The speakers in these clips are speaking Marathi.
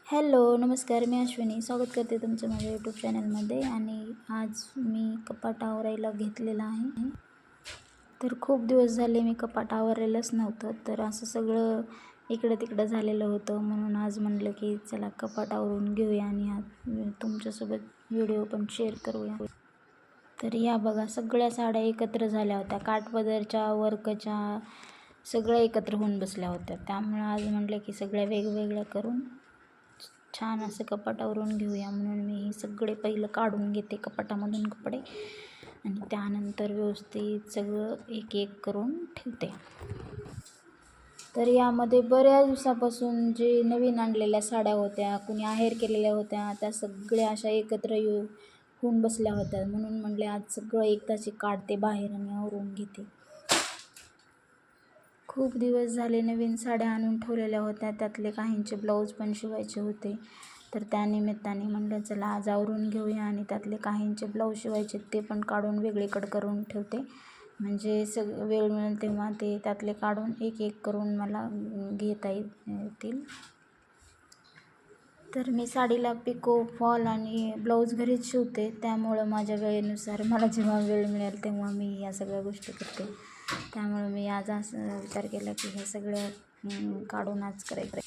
हॅलो, नमस्कार. मी अश्विनी स्वागत करते तुमचं माझ्या यूट्यूब चॅनलमध्ये. आणि आज मी कपाट आवरायला घेतलेला आहे. तर खूप दिवस झाले मी कपाट आवरलेलंच नव्हतं, तर असं सगळं इकडं तिकडं झालेलं होतं. म्हणून आज म्हणलं की चला कपाट आवरून घेऊया आणि आज तुमच्यासोबत व्हिडिओ पण शेअर करूया. तर या बघा, सगळ्या साड्या एकत्र झाल्या होत्या, काठपदरच्या, वर्कच्या, सगळ्या एकत्र होऊन बसल्या होत्या. त्यामुळं आज म्हटलं की सगळ्या वेगवेगळ्या करून छान असं कपाटावरून घेऊया. म्हणून मी हे सगळे पहिलं काढून घेते कपाटामधून कपडे आणि त्यानंतर व्यवस्थित सगळं एक एक करून ठेवते. तर यामध्ये बऱ्याच दिवसापासून जे नवीन आणलेल्या साड्या होत्या, कुणी आहेर केलेल्या होत्या, त्या सगळ्या अशा एकत्र होऊन बसल्या होत्या. म्हणून म्हणले आज सगळं एकदाची काढते बाहेर आणि आवरून घेते. खूप दिवस झाले नवीन साड्या आणून ठेवलेल्या होत्या, त्यातले काहींचे ब्लाऊज पण शिवायचे होते. तर त्यानिमित्ताने म्हणलं चला आज आवरून घेऊया आणि त्यातले काहींचे ब्लाऊज शिवायचे ते पण काढून वेगळीकडे करून ठेवते. म्हणजे वेळ मिळेल तेव्हा ते त्यातले काढून एक एक करून मला घेता येतील. तर मी साडीला पिको, फॉल आणि ब्लाऊज घरीच शिवते. त्यामुळं माझ्या वेळेनुसार मला जेव्हा वेळ मिळेल तेव्हा मी या सगळ्या गोष्टी करते. त्यामुळं मी आज असं विचार केला की हे सगळं काढून आज करायचं.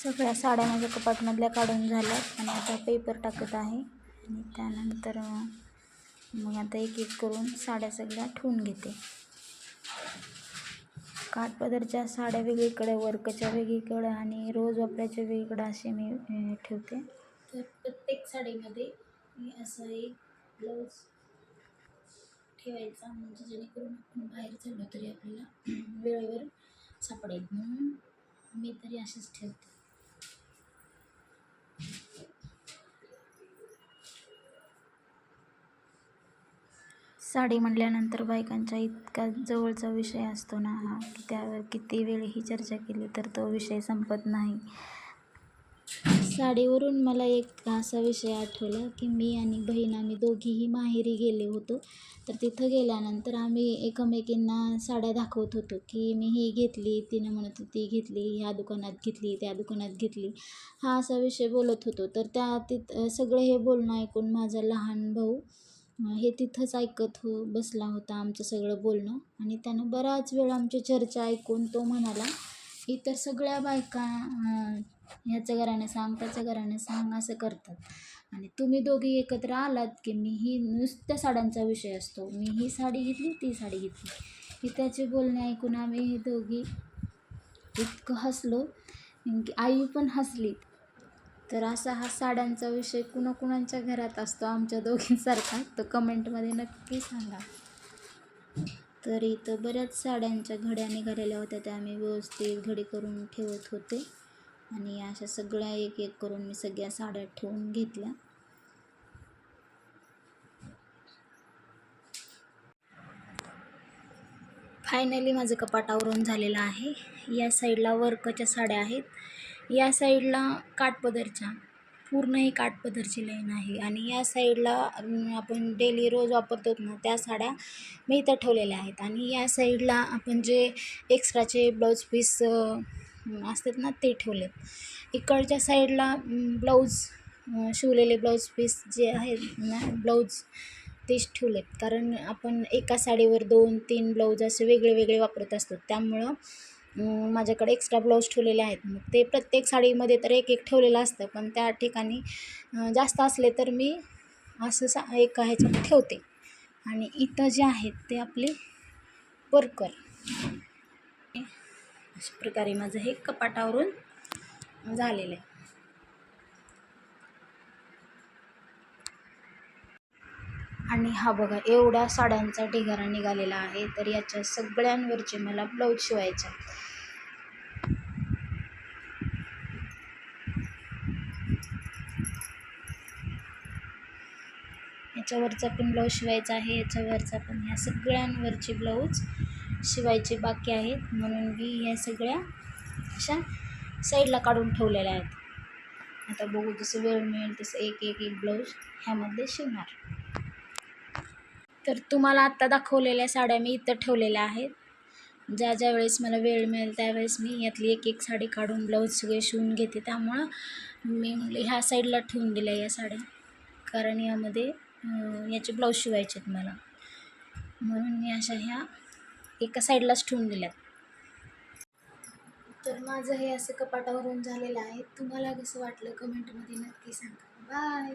सगळ्या साड्या माझ्या कपाटमधल्या काढून झाल्यात आणि आता पेपर टाकत आहे. आणि त्यानंतर मग आता एक एक करून साड्या सगळ्या ठेवून घेते. काठपदरच्या साड्या वेगळीकडे, वर्कच्या वेगळीकडं आणि रोज वापरायच्या वेगळीकडं असे मी ठेवते. तर प्रत्येक साडीमध्ये मी असं एक ब्लाऊज ठेवायचा, म्हणजे जेणेकरून आपण बाहेर झालो तरी आपल्याला वेळेवर सापडेल. म्हणून मी तरी असेच ठेवते. साडी म्हटल्यानंतर बायकांच्या इतका जवळचा विषय असतो ना हा, की त्यावर किती वेळही चर्चा केली तर तो विषय संपत नाही. साडीवरून मला एक असा विषय आठवला की मी आणि बहीण आम्ही दोघीही माहेरी गेले होतो. तर तिथं गेल्यानंतर आम्ही एकमेकींना साड्या दाखवत होतो की मी ही घेतली, तिनं म्हणत होती घेतली, ह्या दुकानात घेतली, त्या दुकानात घेतली, हा असा विषय बोलत होतो. तर सगळं हे बोलणं ऐकून माझा लहान भाऊ हे तिथंच ऐकत बसला होता आमचं सगळं बोलणं. आणि त्यानं बराच वेळ आमची चर्चा ऐकून तो म्हणाला, इतर सगळ्या बायका ह्याचं घराने सांग, त्याचं घराने सांग असं करतात, आणि तुम्ही दोघी एकत्र आलात की मी ही नुसत्या साड्यांचा विषय असतो, मी ही साडी घेतली, ती साडी घेतली. ही त्याचे बोलणे ऐकून आम्ही ही दोघी इतकं हसलो की आई पण हसली. तर असा हा साड्यांचा विषय कुणाकुणाच्या घरात असतो आमच्या दोघींसारखा, तो कमेंटमध्ये नक्की सांगा. तर इथं बऱ्याच साड्यांच्या घड्या निघालेल्या होत्या, त्या मी व्यवस्थित घडी करून ठेवत होते. आणि अशा सगळ्या एक एक करून मी सगळ्या साड्या ठेवून घेतल्या. फायनली माझं कपाट आवरून झालेलं आहे. या साईडला वर्कच्या साड्या आहेत, या साईडला काठपदरच्या, पूर्ण ही काठपदरची लाईन आहे. आणि या साईडला आपण डेली रोज वापरतो ना त्या साड्या मी इथं ठेवलेल्या आहेत. आणि या साईडला आपण जे एक्स्ट्राचे ब्लाऊज पीस असतात ना ते ठेवलेत. इकडच्या साईडला शिवलेले ब्लाऊज पीस जे आहेत ना, ब्लाऊज तेच ठेवलेत. कारण आपण एका साडीवर 2-3 ब्लाऊज असे वेगळे वेगळे वापरत असतो, त्यामुळं माझ्याकडे एक्स्ट्रा ब्लाऊज ठेवलेले आहेत. मग ते प्रत्येक साडीमध्ये तर एक एक ठेवलेलं असतं, पण त्या ठिकाणी जास्त असले तर मी असं एका ह्याच्यात ठेवते. आणि इथं जे आहेत ते आपले वर्कर. अशा प्रकारे माझं हे कपाटावरून झालेलं आहे. आणि हा बघा, एवढ्या साड्यांचा ढिगारा निघालेला आहे. तर याच्या सगळ्यांवरचे मला ब्लाऊज शिवायचे. याच्यावरचा पण ब्लाऊज शिवायचा आहे, याच्यावरचा पण, ह्या सगळ्यांवरचे ब्लाऊज शिवायचे बाकी आहेत. म्हणून मी ह्या सगळ्या अशा साईडला काढून ठेवलेल्या आहेत. आता बघू, जसं वेळ मिळेल तसं एक एक एक ब्लाऊज ह्यामध्ये शिवणार. तर तुम्हाला आत्ता दाखवलेल्या साड्या मी इथं ठेवलेल्या आहेत. ज्या ज्या वेळेस मला वेळ मिळेल त्यावेळेस मी यातली एक एक साडी काढून ब्लाऊज सगळे शिवून घेते. त्यामुळं मी म्हणले ह्या साईडला ठेवून दिल्या या साड्या, कारण यामध्ये याचे ब्लाऊज शिवायचे आहेत मला, म्हणून मी अशा ह्या एका साईडलाच ठेवून दिल्यात. तर माझं हे असं कपाटावरून झालेलं आहे. तुम्हाला कसं वाटलं कमेंटमध्ये नक्की सांगा. बाय.